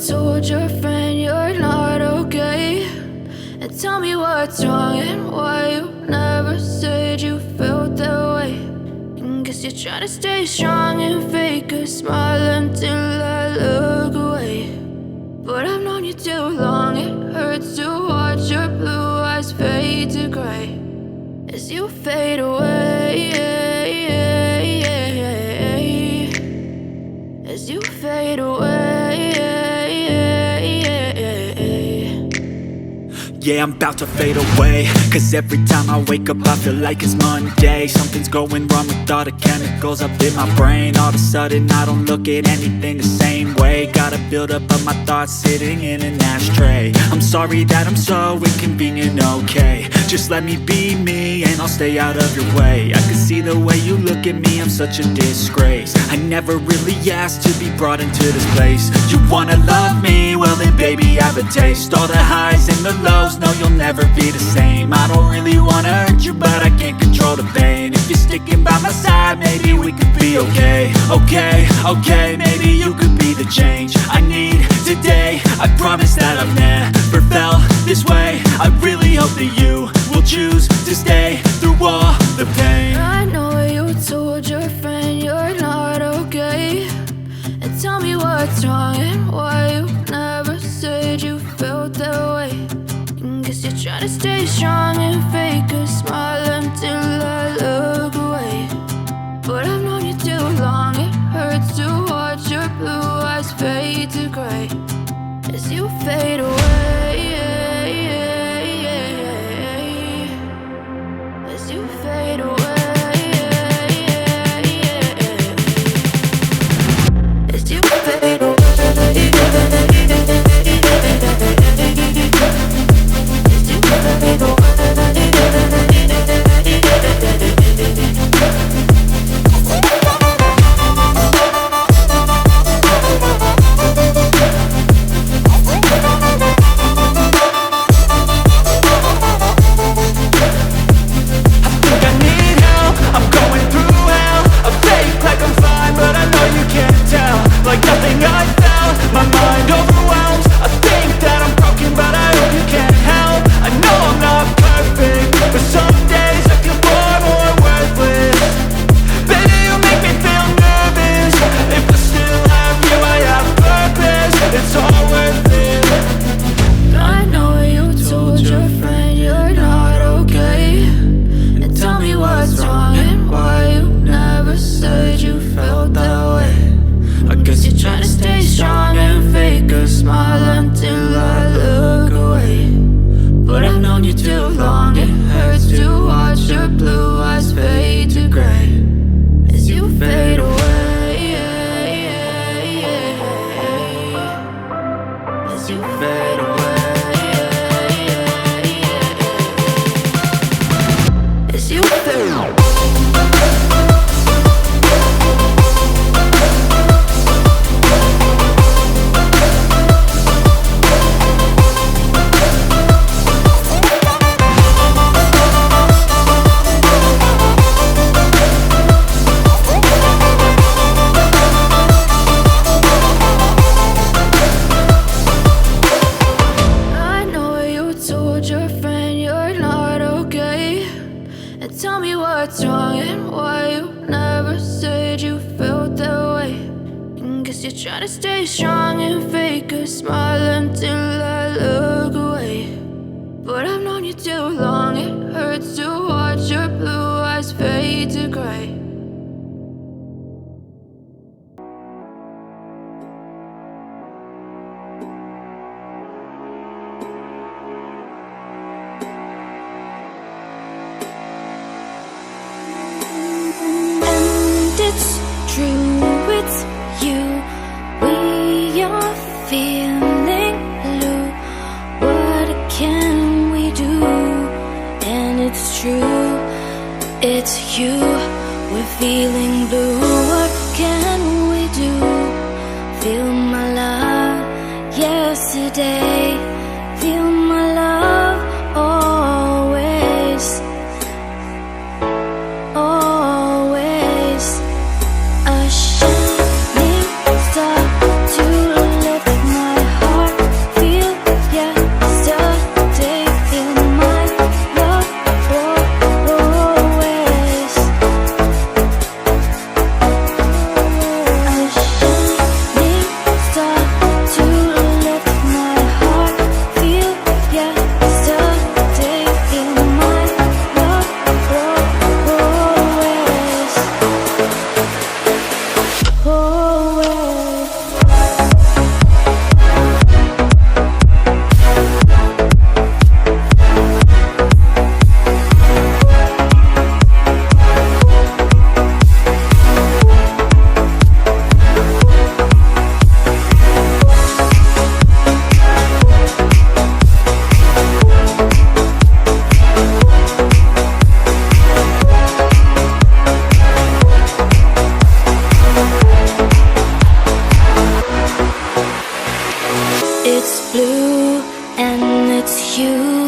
told your friend you're not okay, and tell me what's wrong and why you never said you felt that way. And guess you're trying to stay strong and fake a smile until I look away. But I've known you too long, it hurts to watch your blue eyes fade to gray as you fade away, as you fade away. Yeah, I'm about to fade away, cause every time I wake up I feel like it's Monday. Something's going wrong with all the chemicals up in my brain. All of a sudden I don't look at anything the same way. Gotta build up of my thoughts sitting in an ashtray. I'm sorry that I'm so inconvenient, okay. Just let me be me and I'll stay out of your way. I can see the way you look at me, I'm such a disgrace. I never really asked to be brought into this place. You wanna love me? Well then baby I have a taste. All the highs and the lows, no you'll never be the same. I don't really wanna hurt you but I can't control the pain. If you're sticking by my side maybe we could be okay. Okay, maybe you could be the change I need today. I promise that I've never felt this way. I really hope that you will choose to stay through all the pain. I know you told your friend you're not okay, and tell me what's wrong and why you never said you felt that way. And guess you're trying to stay strong and fake a smile until I look away. But I've known you too long, it hurts to watch your blue eyes fade to gray as you fade away, as you fade away, as you fade away. A shining star to lift my heart. It's blue and it's you.